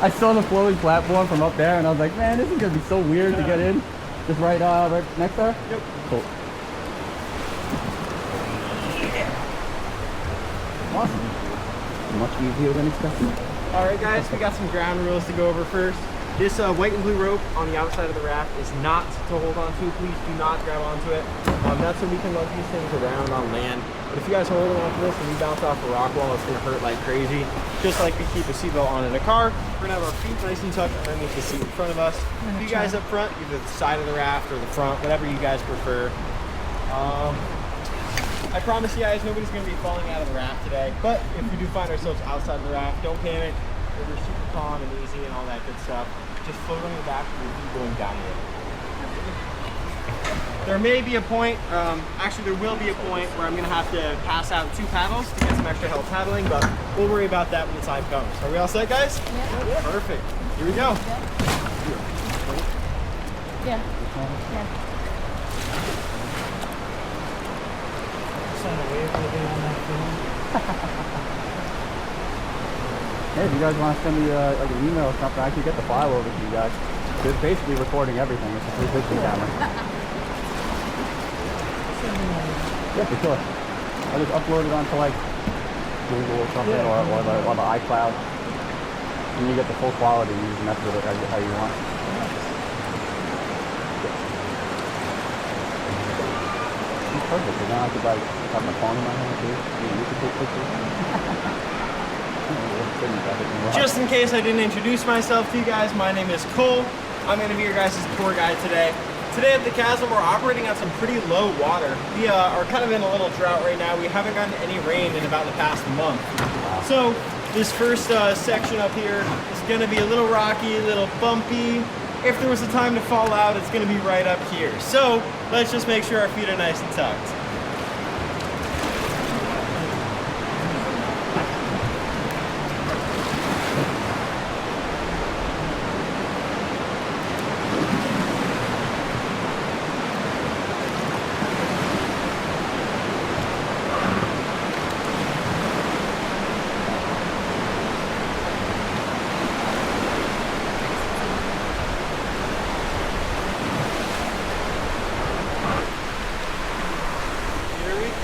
I saw the floating platform from up there, and I was like, man, this is gonna be so weird to get in. Just right next there. Yep. Cool. Awesome. Much easier than expected. All right, guys, we got some ground rules to go over first. This white and blue rope on the outside of the raft is not to hold on to. Please do not grab onto it. That's so we can lug these things around on land. But if you guys are holding onto this and we bounce off a rock wall, it's gonna hurt like crazy. Just like we keep a seatbelt on in a car, we're gonna have our feet nice and tucked underneath the seat in front of us. You guys up front, either the side of the raft or the front, whatever you guys prefer. I promise you guys, nobody's gonna be falling out of the raft today. But if we do find ourselves outside of the raft, don't panic. We're super calm and easy and all that good stuff. Just float on your back and we'll be going down the river. There may be a point, actually there will be a point where I'm gonna have to pass out 2 paddles to get some extra help paddling, but we'll worry about that when the time comes. Are we all set, guys? Yeah. Perfect. Here we go. Yeah. Yeah. Hey, if you guys want to send me like an email or something, I can get the file over to you guys. It's basically recording everything. It's a 360 camera. Yeah, for sure. I just upload it onto like Google or something, or the iCloud, and you get the full quality. You can mess with it how you want. It's perfect. And now I could like have my phone in my hand too. You can take pictures. Just in case I didn't introduce myself to you guys, my name is Cole. I'm going to be your guys' tour guide today. Today at the Chasm, we're operating on some pretty low water. We are kind of in a little drought right now. We haven't gotten any rain in about the past month. So this first section up here is going to be a little rocky, a little bumpy. If there was a time to fall out, it's going to be right up here. So let's just make sure our feet are nice and tucked.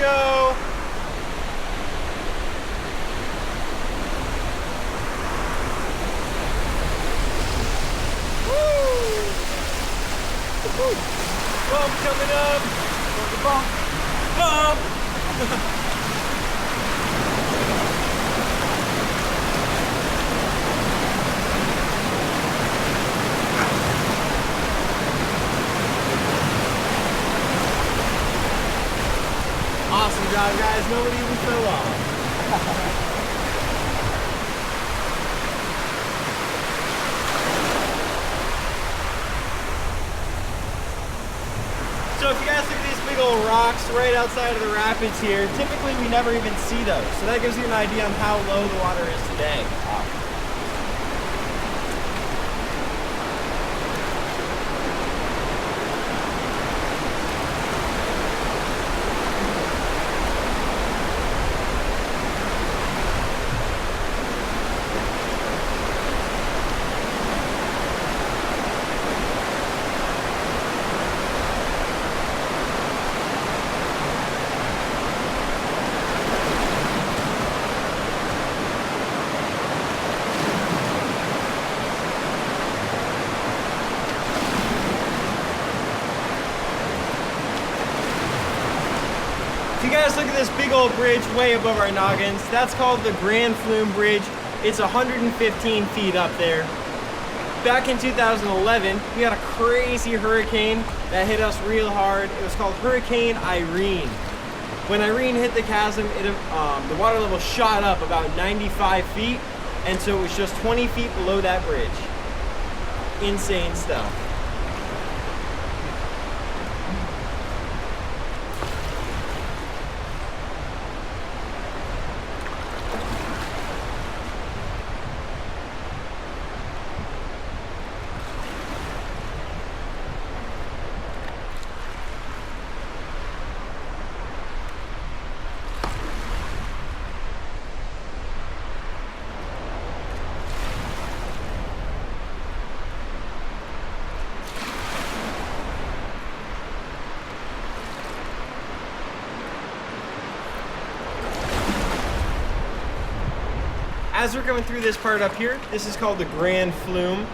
Go. Woo! Bump coming up. Bump. Bump. Awesome job, guys. Nobody even fell off. So if you guys look at these big old rocks right outside of the rapids here, typically we never even see those. So that gives you an idea on how low the water is today. Wow. If you guys look at this big old bridge way above our noggins, that's called the Grand Flume Bridge. It's 115 feet up there. Back in 2011, we had a crazy hurricane that hit us real hard. It was called Hurricane Irene. When Irene hit the chasm, the water level shot up about 95 feet, and so it was just 20 feet below that bridge. Insane stuff. As we're coming through this part up here, this is called the Grand Flume.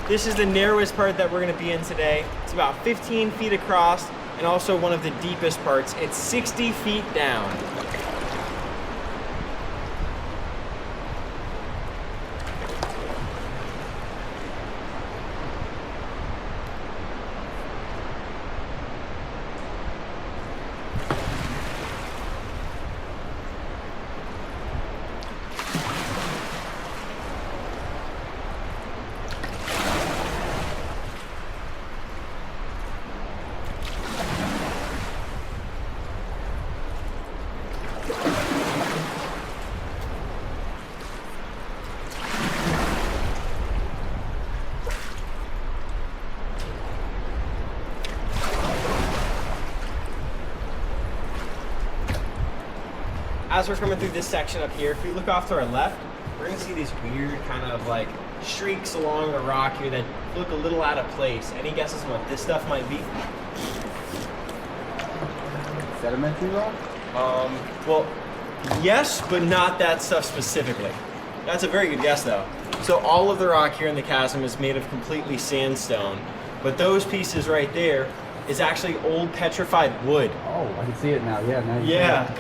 This is the narrowest part that we're going to be in today. It's about 15 feet across and also one of the deepest parts. It's 60 feet down. As we're coming through this section up here, if we look off to our left, we're gonna see these weird kind of like streaks along the rock here that look a little out of place. Any guesses on what this stuff might be? Sedimentary rock? Well, yes, but not that stuff specifically. That's a very good guess though. So all of the rock here in the chasm is made of completely sandstone, but those pieces right there is actually old petrified wood. Oh, I can see it now. Yeah, now you Yeah.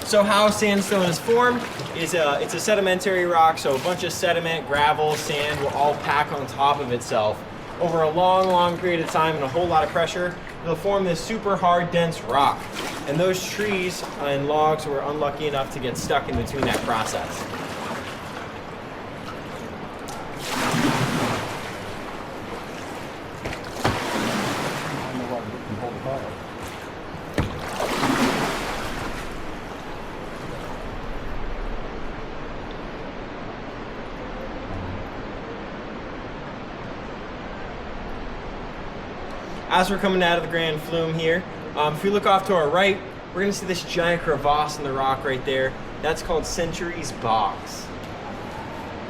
So how sandstone is formed is it's a sedimentary rock, so a bunch of sediment, gravel, sand will all pack on top of itself. Over a long, long period of time and a whole lot of pressure, it'll form this super hard, dense rock. And those trees and logs were unlucky enough to get stuck in between that process. As we're coming out of the Grand Flume here, if we look off to our right, we're gonna see this giant crevasse in the rock right there. That's called Centuries Bogs.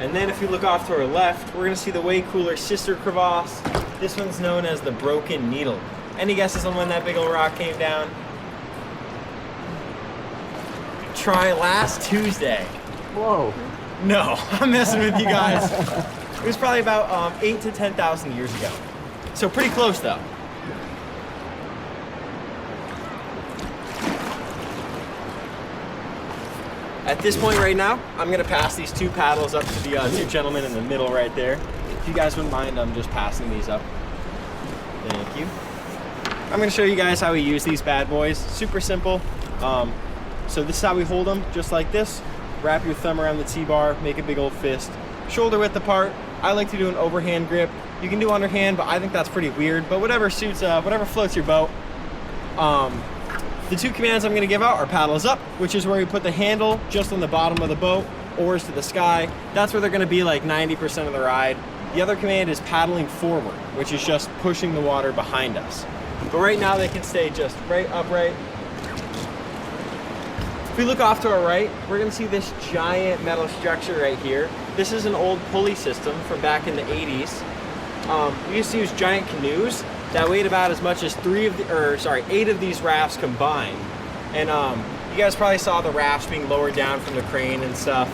And then if we look off to our left, we're gonna see the way cooler sister crevasse. This one's known as the Broken Needle. Any guesses on when that big old rock came down? Try last Tuesday. Whoa. No, I'm messing with you guys. It was probably about 8 to 10,000 years ago. So pretty close though. At this point right now, I'm gonna pass these 2 paddles up to the 2 gentlemen in the middle right there. If you guys wouldn't mind, I'm just passing these up. Thank you. I'm gonna show you guys how we use these bad boys. Super simple. So this is how we hold them, just like this. Wrap your thumb around the T-bar, make a big old fist. Shoulder width apart. I like to do an overhand grip. You can do underhand, but I think that's pretty weird. But whatever suits, whatever floats your boat. The 2 commands I'm gonna give out are paddles up, which is where we put the handle just on the bottom of the boat, oars to the sky. That's where they're gonna be like 90% of the ride. The other command is paddling forward, which is just pushing the water behind us. But right now they can stay just right upright. If we look off to our right, we're gonna see this giant metal structure right here. This is an old pulley system from back in the 80s. We used to use giant canoes that weighed about as much as 8 of these rafts combined. And you guys probably saw the rafts being lowered down from the crane and stuff.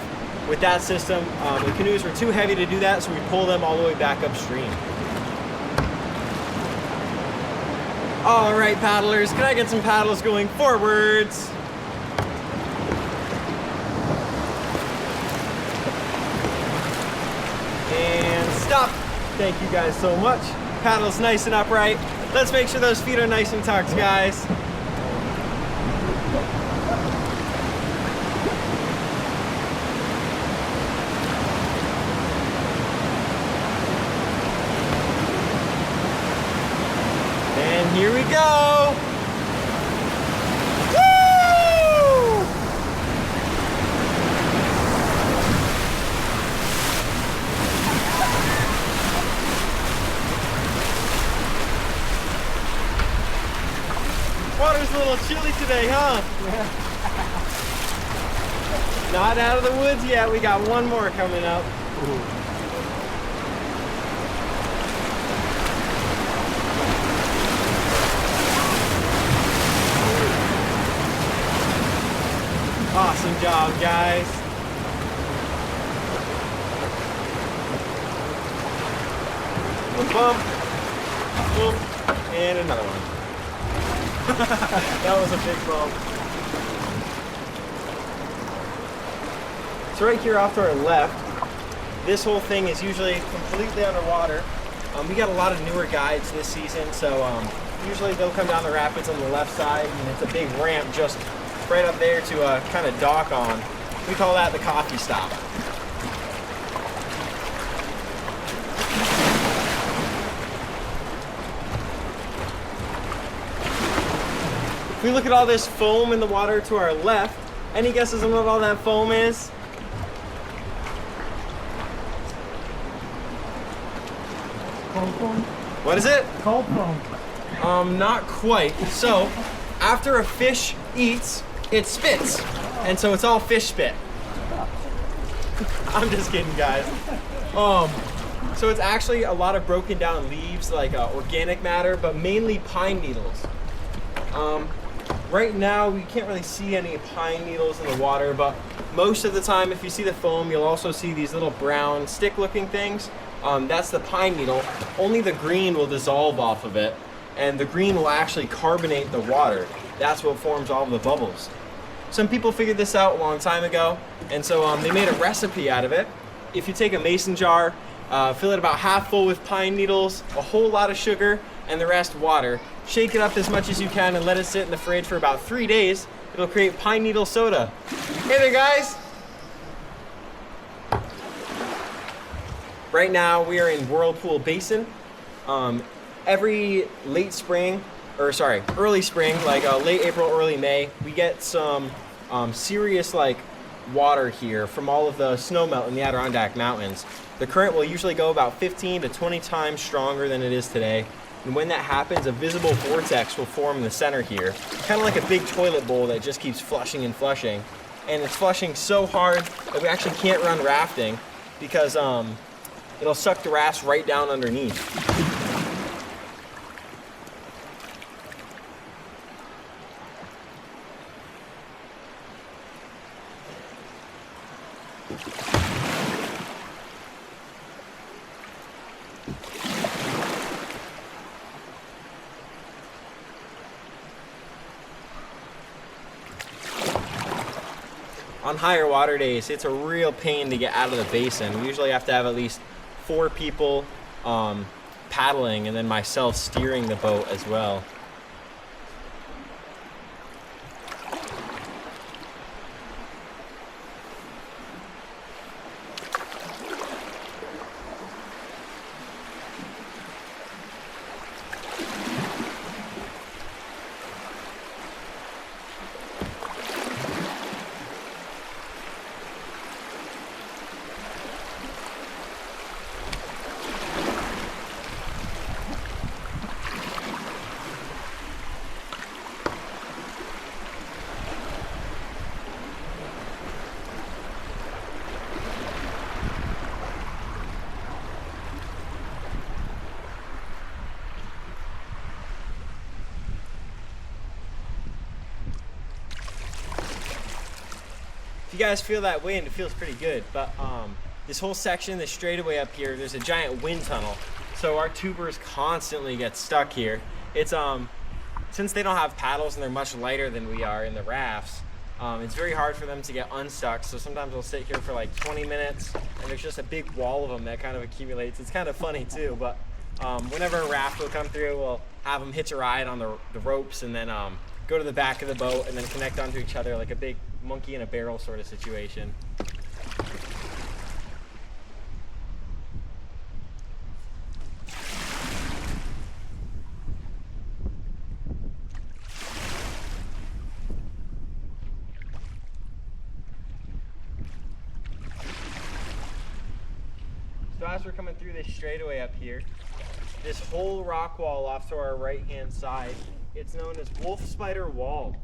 With that system, the canoes were too heavy to do that, so we pull them all the way back upstream. All right, paddlers, can I get some paddles going forwards? And stop. Thank you guys so much. Paddles nice and upright. Let's make sure those feet are nice and tucked, guys. And here we go. Woo! Water's a little chilly today, huh? Yeah. Not out of the woods yet. We got one more coming up. Ooh. Awesome job, guys. A bump, boom, and another one. That was a big bump. So right here off to our left, this whole thing is usually completely underwater. We got a lot of newer guides this season, so usually they'll come down the rapids on the left side, and it's a big ramp just right up there to kind of dock on. We call that the coffee stop. If we look at all this foam in the water to our left, any guesses on what all that foam is? Cold foam? What is it? Cold foam. Not quite. So, after a fish eats, it spits. And so it's all fish spit. I'm just kidding, guys. So it's actually a lot of broken down leaves, like organic matter, but mainly pine needles. Right now, we can't really see any pine needles in the water, but most of the time, if you see the foam, you'll also see these little brown stick-looking things. That's the pine needle. Only the green will dissolve off of it, and the green will actually carbonate the water. That's what forms all of the bubbles. Some people figured this out a long time ago, and so they made a recipe out of it. If you take a mason jar, fill it about half full with pine needles, a whole lot of sugar, and the rest water. Shake it up as much as you can and let it sit in the fridge for about 3 days. It'll create pine needle soda. Hey there, guys! Right now, we are in Whirlpool Basin. Every early spring, like late April, early May, we get some serious water here from all of the snow melt in the Adirondack Mountains. The current will usually go about 15 to 20 times stronger than it is today. And when that happens, a visible vortex will form in the center here, kind of like a big toilet bowl that just keeps flushing and flushing. And it's flushing so hard that we actually can't run rafting because it'll suck the rafts right down underneath. On higher water days, it's a real pain to get out of the basin. We usually have to have at least 4 people paddling and then myself steering the boat as well. If you guys feel that wind, it feels pretty good, but this whole section, this straightaway up here, there's a giant wind tunnel, so our tubers constantly get stuck here. It's since they don't have paddles and they're much lighter than we are in the rafts, it's very hard for them to get unstuck, so sometimes we'll sit here for like 20 minutes and there's just a big wall of them that kind of accumulates. It's kind of funny too, but whenever a raft will come through, we'll have them hitch a ride on the ropes and then go to the back of the boat and then connect onto each other like a big monkey in a barrel sort of situation. So as we're coming through this straightaway up here, this whole rock wall off to our right hand side, it's known as Wolf Spider Wall.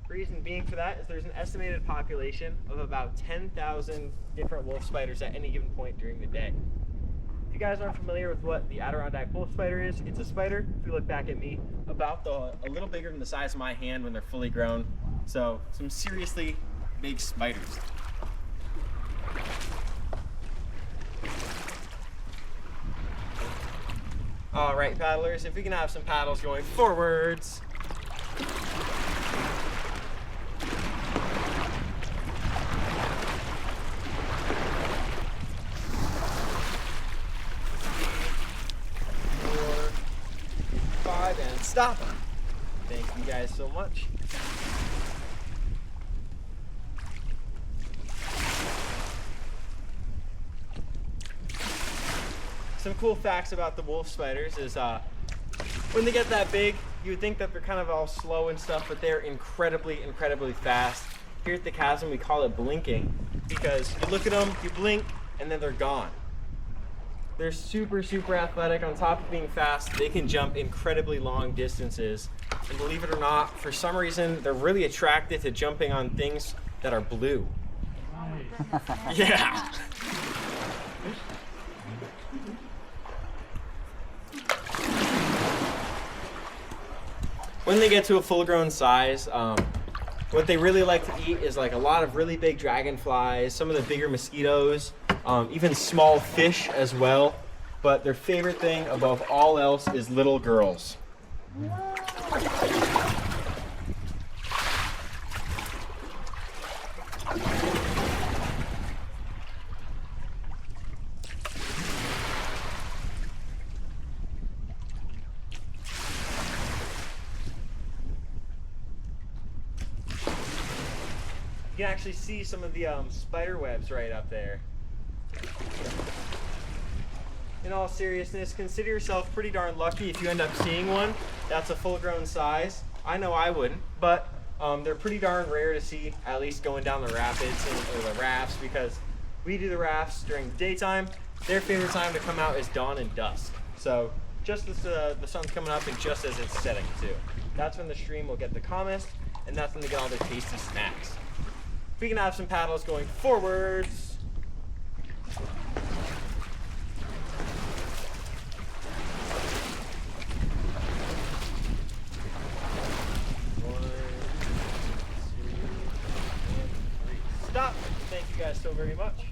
Reason being for that is there's an estimated population of about 10,000 different wolf spiders at any given point during the day. If you guys aren't familiar with what the Adirondack wolf spider is, it's a spider, if you look back at me, about a little bigger than the size of my hand when they're fully grown. So some seriously big spiders. All right, paddlers, if we can have some paddles going forwards. And stop. Thank you guys so much. Some cool facts about the wolf spiders is when they get that big, you would think that they're kind of all slow and stuff, but they're incredibly fast. Here at the Chasm, we call it blinking because you look at them, you blink, and then they're gone. They're super athletic. On top of being fast, they can jump incredibly long distances. And believe it or not, for some reason, they're really attracted to jumping on things that are blue. Yeah. When they get to a full-grown size, what they really like to eat is like a lot of really big dragonflies, some of the bigger mosquitoes, even small fish as well. But their favorite thing above all else is little girls. You can actually see some of the spider webs right up there. In all seriousness, consider yourself pretty darn lucky if you end up seeing one that's a full-grown size. I know I wouldn't, but they're pretty darn rare to see, at least going down the rapids or the rafts, because we do the rafts during the daytime. Their favorite time to come out is dawn and dusk. So just as the sun's coming up and just as it's setting too. That's when the stream will get the calmest, and that's when they get all their tasty snacks. We can have some paddles going forwards. Stop. Thank you guys so very much.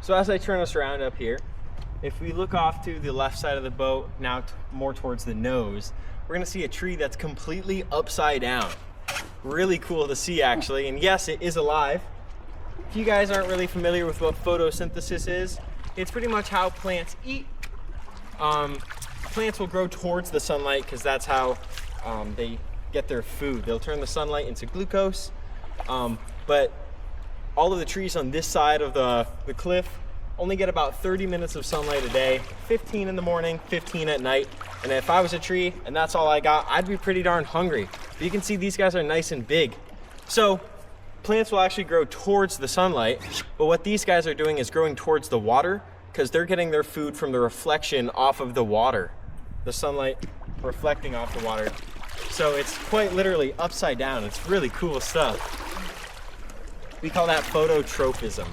So as I turn us around up here, if we look off to the left side of the boat, now more towards the nose, we're gonna see a tree that's completely upside down. Really cool to see actually, and yes, it is alive. If you guys aren't really familiar with what photosynthesis is, it's pretty much how plants eat. Plants will grow towards the sunlight because that's how they get their food. They'll turn the sunlight into glucose, but all of the trees on this side of the cliff only get about 30 minutes of sunlight a day, 15 in the morning, 15 at night. And if I was a tree and that's all I got, I'd be pretty darn hungry. But you can see these guys are nice and big. So plants will actually grow towards the sunlight, but what these guys are doing is growing towards the water because they're getting their food from the reflection off of the water, the sunlight reflecting off the water. So it's quite literally upside down. It's really cool stuff. We call that phototropism.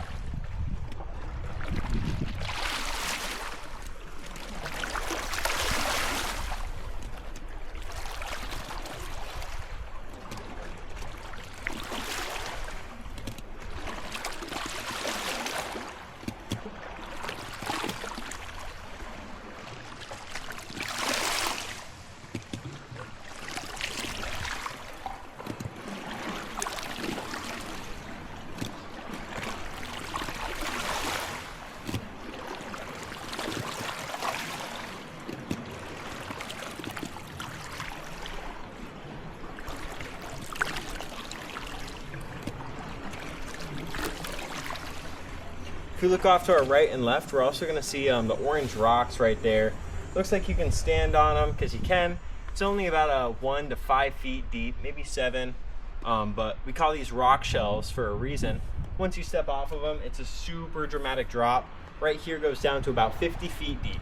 we look off to our right and left, we're also gonna see the orange rocks right there. Looks like you can stand on them, because you can. It's only about 1 to 5 feet deep, maybe 7. But we call these rock shelves for a reason. Once you step off of them, it's a super dramatic drop. Right here goes down to about 50 feet deep.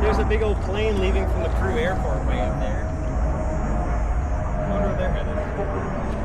There's a big old plane leaving from the Peru airport way up there. I wonder where they're headed.